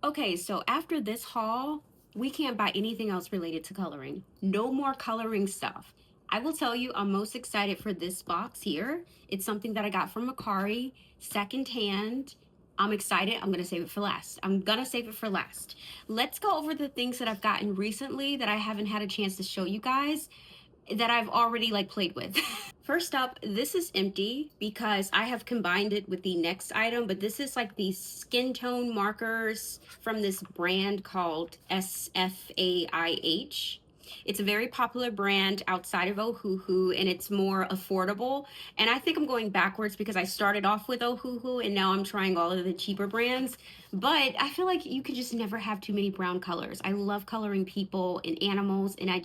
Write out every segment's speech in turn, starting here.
Okay, so after this haul, we can't buy anything else related to coloring. No more coloring stuff. I will tell you, I'm most excited for this box here. It's something that I got from Mercari, secondhand. I'm excited. I'm gonna save it for last. Let's go over the things that I've gotten recently that I haven't had a chance to show you guys that I've already like played with. First up, this is empty because I have combined it with the next item, but this is like these skin tone markers from this brand called SFAIH. It's a very popular brand outside of Ohuhu, and it's more affordable. And I think I'm going backwards because I started off with Ohuhu and now I'm trying all of the cheaper brands. But I feel like you could just never have too many brown colors. I love coloring people and animals, and I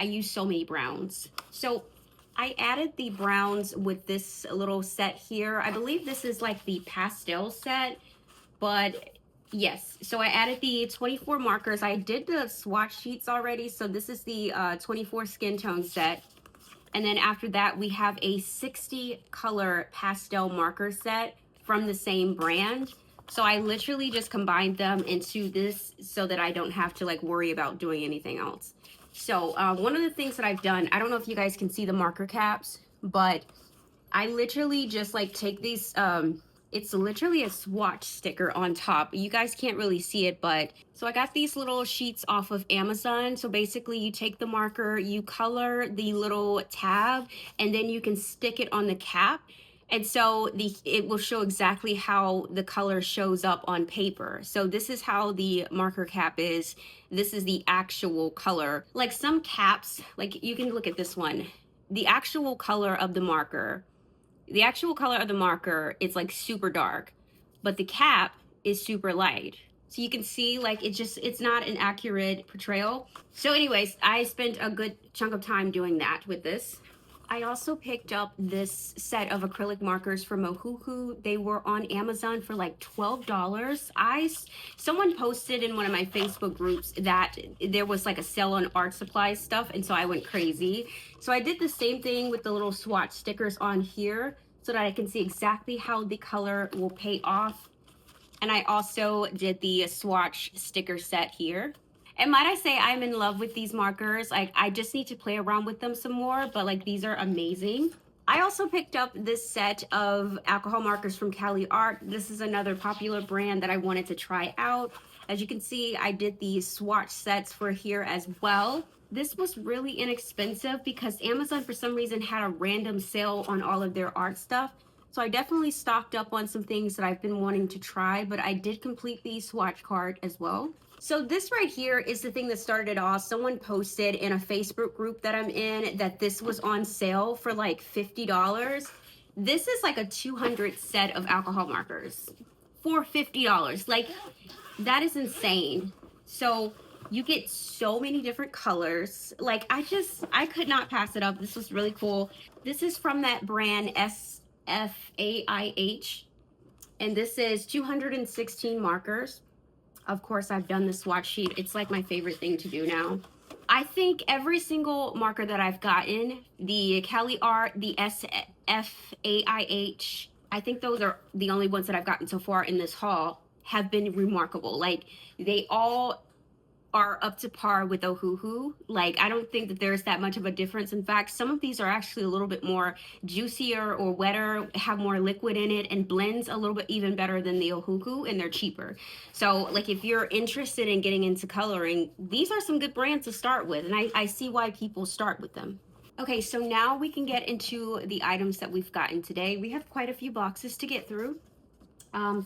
use so many browns. So I added the browns with this little set here. I believe this is like the pastel set, but yes. So I added the 24 markers. I did the swatch sheets already, so this is the 24 skin tone set. And then after that, we have a 60 color pastel marker set from the same brand. So I literally just combined them into this so that I don't have to like worry about doing anything else. So one of the things that I've done, I don't know if you guys can see the marker caps, but I literally just like take these, it's literally a swatch sticker on top. You guys can't really see it, but so I got these little sheets off of Amazon. So basically you take the marker, you color the little tab, and then you can stick it on the cap. And so it will show exactly how the color shows up on paper. So this is how the marker cap is. This is the actual color. Like some caps, like you can look at this one. The actual color of the marker is like super dark, but the cap is super light. So you can see like it's not an accurate portrayal. So anyways, I spent a good chunk of time doing that with this. I also picked up this set of acrylic markers from Ohuhu. They were on Amazon for like $12. Someone posted in one of my Facebook groups that there was like a sale on art supply stuff, and so I went crazy. So I did the same thing with the little swatch stickers on here so that I can see exactly how the color will pay off. And I also did the swatch sticker set here. And might I say, I'm in love with these markers. Like, I just need to play around with them some more, but like these are amazing. I also picked up this set of alcohol markers from CaliArt. This is another popular brand that I wanted to try out. As you can see, I did these swatch sets for here as well. This was really inexpensive because Amazon for some reason had a random sale on all of their art stuff. So I definitely stocked up on some things that I've been wanting to try, but I did complete the swatch card as well. So this right here is the thing that started it off. Someone posted in a Facebook group that I'm in that this was on sale for like $50. This is like a 200 set of alcohol markers for $50. Like, that is insane. So you get so many different colors. Like, I could not pass it up. This was really cool. This is from that brand SFAIH, and this is 216 markers. Of course, I've done the swatch sheet. It's like my favorite thing to do now. I think every single marker that I've gotten, the CaliArt, the SFAIH, I think those are the only ones that I've gotten so far in this haul, have been remarkable. Like, they all are up to par with Ohuhu. Like, I don't think that there's that much of a difference. In fact, some of these are actually a little bit more juicier or wetter, have more liquid in it, and blends a little bit even better than the Ohuhu, and they're cheaper. So like, if you're interested in getting into coloring, these are some good brands to start with, and I see why people start with them. Okay, so now we can get into the items that we've gotten today. We have quite a few boxes to get through.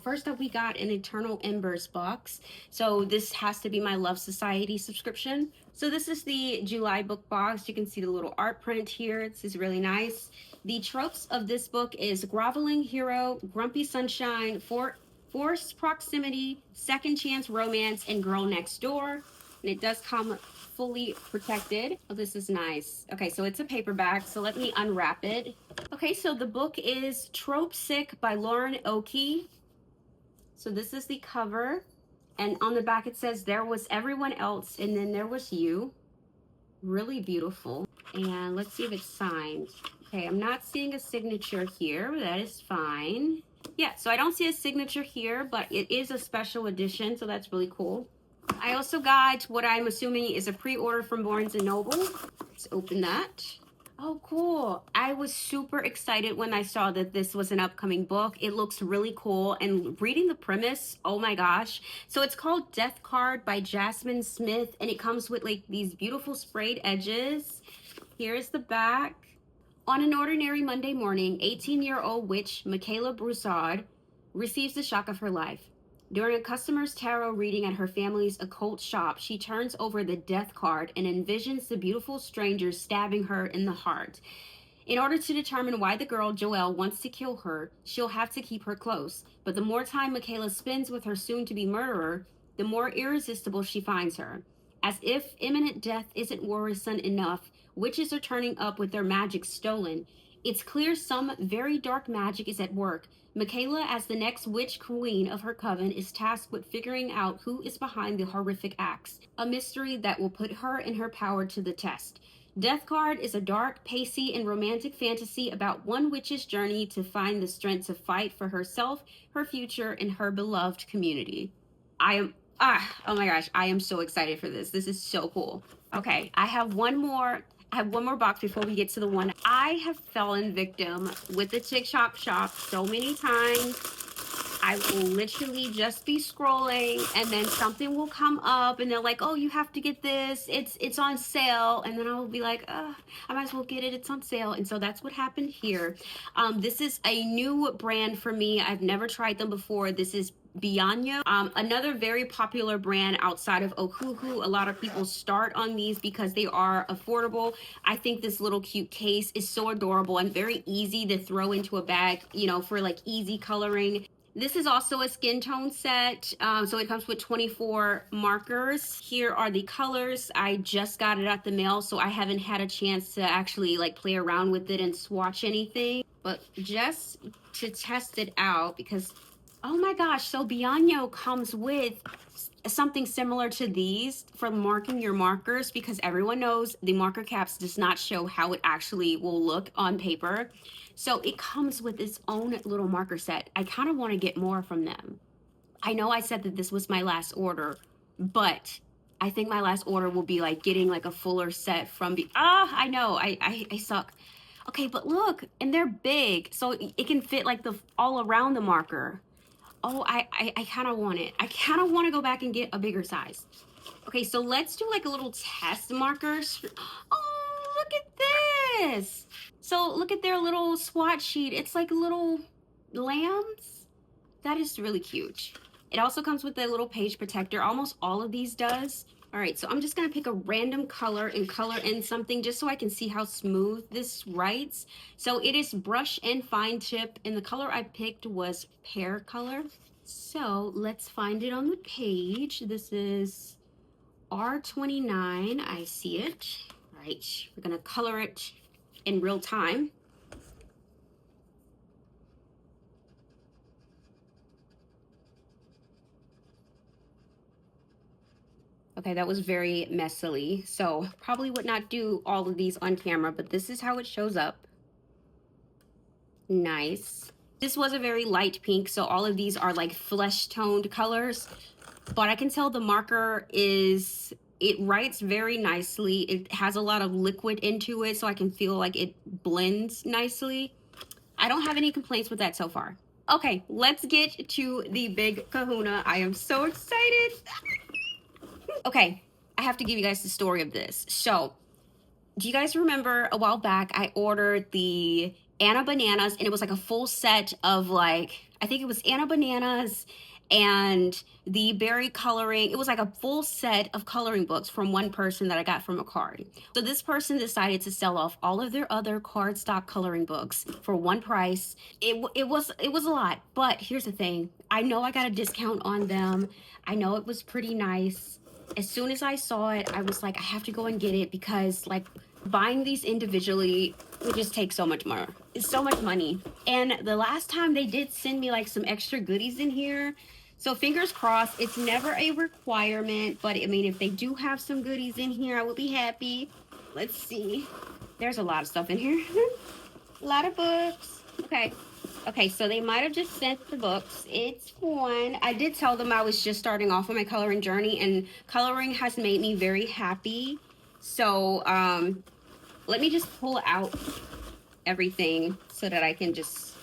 First up, we got an Eternal Embers box. So this has to be my Love Society subscription. So this is the July book box. You can see the little art print here. This is really nice. The tropes of this book is Groveling Hero, Grumpy Sunshine, Forced Proximity, Second Chance Romance, and Girl Next Door. And it does come fully protected. Oh, this is nice. Okay, so it's a paperback, so let me unwrap it. Okay, so the book is Tropesick by Lauren Oakey. So this is the cover, and on the back it says, there was everyone else, and then there was you. Really beautiful. And let's see if it's signed. Okay, I'm not seeing a signature here, but that is fine. Yeah, so I don't see a signature here, but it is a special edition, so that's really cool. I also got what I'm assuming is a pre-order from Barnes & Noble. Let's open that. Oh, cool. I was super excited when I saw that this was an upcoming book. It looks really cool. And reading the premise, oh my gosh. So it's called Death Card by Jasmine Smith, and it comes with like these beautiful sprayed edges. Here's the back. On an ordinary Monday morning, 18-year-old witch Michaela Broussard receives the shock of her life. During a customer's tarot reading at her family's occult shop, she turns over the death card and envisions the beautiful stranger stabbing her in the heart. In order to determine why the girl, Joelle, wants to kill her, she'll have to keep her close. But the more time Michaela spends with her soon-to-be murderer, the more irresistible she finds her. As if imminent death isn't worrisome enough, witches are turning up with their magic stolen. It's clear some very dark magic is at work. Michaela, as the next witch queen of her coven, is tasked with figuring out who is behind the horrific acts, a mystery that will put her and her power to the test. Death Card is a dark, pacey, and romantic fantasy about one witch's journey to find the strength to fight for herself, her future, and her beloved community. Oh my gosh, I am so excited for this. This is so cool. Okay, I have one more box before we get to the one. I have fallen victim with the TikTok shop so many times. I will literally just be scrolling and then something will come up and they're like, oh, you have to get this. It's on sale. And then I'll be like, I might as well get it. It's on sale. And so that's what happened here. This is a new brand for me. I've never tried them before. This is Bianyo, another very popular brand outside of Ohuhu. A lot of people start on these because they are affordable. I think this little cute case is so adorable and very easy to throw into a bag, you know, for like easy coloring. This is also a skin tone set, so it comes with 24 markers. Here are the colors. I just got it at the mail, so I haven't had a chance to actually like play around with it and swatch anything. But just to test it out, because oh my gosh, so Bianyo comes with something similar to these for marking your markers, because everyone knows the marker caps does not show how it actually will look on paper. So it comes with its own little marker set. I kind of want to get more from them. I know I said that this was my last order, but I think my last order will be like getting like a fuller set from I know, I suck. Okay, but look, and they're big, so it can fit like all around the marker. Oh, I kind of want it. I kind of want to go back and get a bigger size. Okay, so let's do like a little test markers. Oh, look at this. So look at their little swatch sheet. It's like little lambs. That is really cute. It also comes with a little page protector. Almost all of these does. All right, so I'm just gonna pick a random color and color in something just so I can see how smooth this writes. So it is brush and fine tip, and the color I picked was pear color. So let's find it on the page. This is R29, I see it. All right, we're gonna color it in real time. Okay, that was very messily, so probably would not do all of these on camera, but this is how it shows up. Nice. This was a very light pink, so all of these are like flesh toned colors, but I can tell the marker it writes very nicely. It has a lot of liquid into it, so I can feel like it blends nicely. I don't have any complaints with that so far. Okay, let's get to the big kahuna. I am so excited. Okay, I have to give you guys the story of this. So, do you guys remember a while back I ordered the Anna Bananas, and it was like a full set of like, I think it was Anna Bananas and the berry coloring. It was like a full set of coloring books from one person that I got from Mercari. So this person decided to sell off all of their other cardstock coloring books for one price. It was a lot, but here's the thing. I know I got a discount on them. I know it was pretty nice. As soon as I saw it, I was like, I have to go and get it, because like buying these individually would just take so much more. It's so much money. And the last time they did send me like some extra goodies in here. So fingers crossed, it's never a requirement, but I mean, if they do have some goodies in here, I will be happy. Let's see. There's a lot of stuff in here. A lot of books. Okay. Okay, so they might have just sent the books. It's one. I did tell them I was just starting off on my coloring journey, and coloring has made me very happy. So let me just pull out everything so that I can just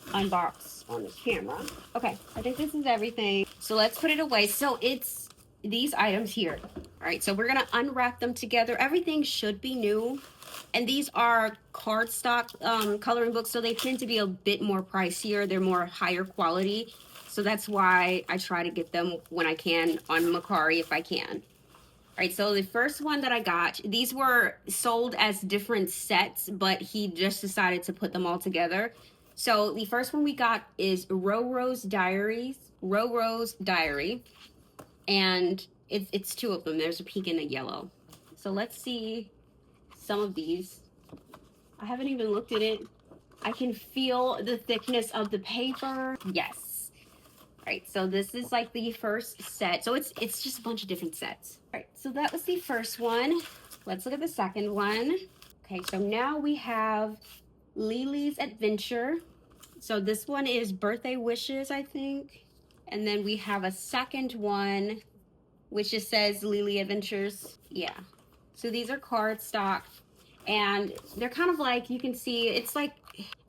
unbox on the camera. Okay, I think this is everything. So let's put it away. So it's these items here. All right, so we're gonna unwrap them together. Everything should be new. And these are cardstock coloring books, so they tend to be a bit more pricier. They're more higher quality. So that's why I try to get them when I can on Mercari if I can. All right, so the first one that I got, these were sold as different sets, but he just decided to put them all together. So the first one we got is Roro's Diaries, Roro's Diary, and it's two of them. There's a pink and a yellow. So let's see some of these. I haven't even looked at it. I can feel the thickness of the paper. Yes. All right, so this is like the first set. So it's just a bunch of different sets. All right, so that was the first one. Let's look at the second one. Okay, so now we have Lily's Adventure. So this one is Birthday Wishes, I think. And then we have a second one, which just says Lily Adventures. Yeah. So these are cardstock, and they're kind of like, you can see, it's like,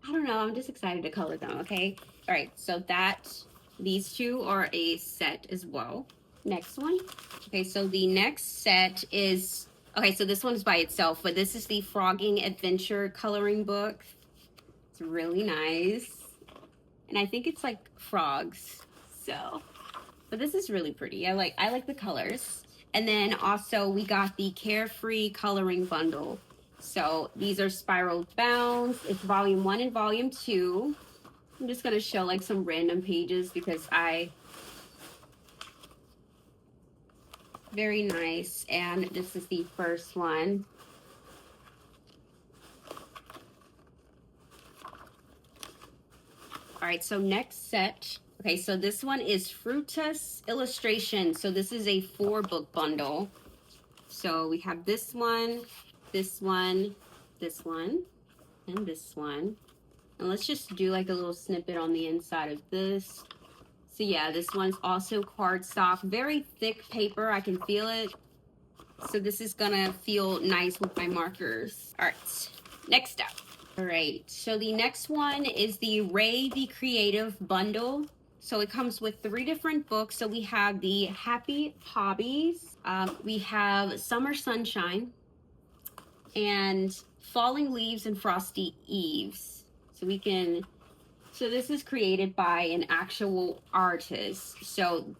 I don't know, I'm just excited to color them, okay? All right, so these two are a set as well. Next one. Okay, so the next set is, okay, so this one's by itself, but this is the Frogging Adventure coloring book. It's really nice. And I think it's like frogs, so, but this is really pretty. I like the colors. And then also we got the Carefree coloring bundle. So these are spiral bounds. It's volume 1 and volume 2. I'm just gonna show like some random pages because very nice. And this is the first one. All right, so next set. Okay, so this one is Frutas Illustration. So this is a 4-book bundle. So we have this one, this one, this one, and this one. And let's just do like a little snippet on the inside of this. So yeah, this one's also cardstock, very thick paper. I can feel it. So this is gonna feel nice with my markers. All right, next up. All right, so the next one is the Ray the Creative bundle. So it comes with 3 different books. So we have the Happy Hobbies, we have Summer Sunshine, and Falling Leaves and Frosty Eves. So this is created by an actual artist. So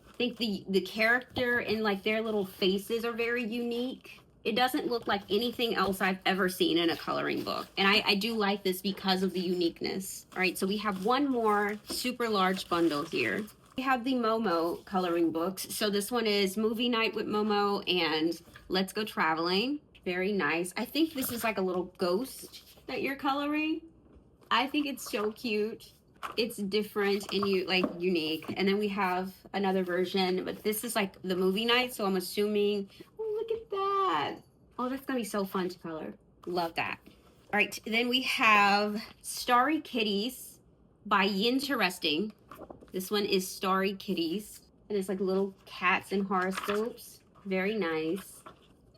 I think the character and like their little faces are very unique. It doesn't look like anything else I've ever seen in a coloring book. And I do like this because of the uniqueness. All right, so we have one more super large bundle here. We have the Momo coloring books. So this one is Movie Night with Momo and Let's Go Traveling. Very nice. I think this is like a little ghost that you're coloring. I think it's so cute. It's different and unique. And then we have another version, but this is like the movie night. So I'm assuming, oh, look at that. Oh, that's gonna be so fun to color. Love that. All right, then we have Starry Kitties by Interesting. This one is Starry Kitties. And it's like little cats and horoscopes. Very nice.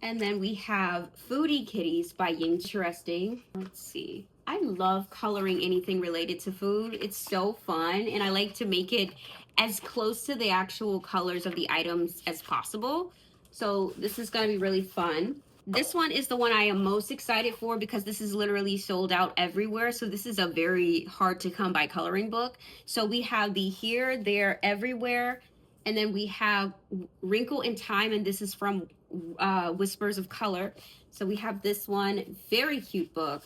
And then we have Foodie Kitties by Interesting. Let's see. I love coloring anything related to food. It's so fun, and I like to make it as close to the actual colors of the items as possible. So this is gonna be really fun. This one is the one I am most excited for because this is literally sold out everywhere. So this is a very hard to come by coloring book. So we have the Here, There, Everywhere, and then we have Wrinkle in Time, and this is from Whispers of Color. So we have this one, very cute book.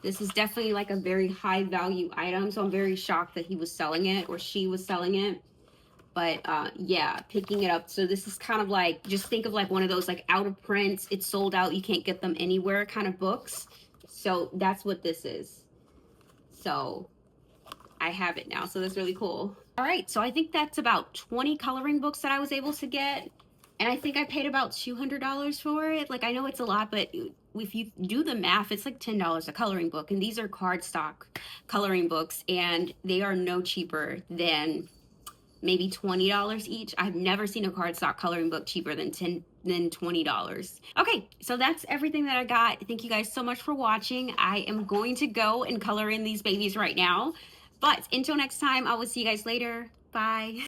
This is definitely like a very high value item. So I'm very shocked that he was selling it or she was selling it. But yeah, picking it up. So this is kind of like, just think of like one of those like out of print, it's sold out, you can't get them anywhere kind of books. So that's what this is. So I have it now. So that's really cool. All right, so I think that's about 20 coloring books that I was able to get. And I think I paid about $200 for it. Like, I know it's a lot, but if you do the math, it's like $10 a coloring book. And these are cardstock coloring books, and they are no cheaper than maybe $20 each. I've never seen a cardstock coloring book cheaper than $20. Okay, so that's everything that I got. Thank you guys so much for watching. I am going to go and color in these babies right now. But until next time, I will see you guys later. Bye.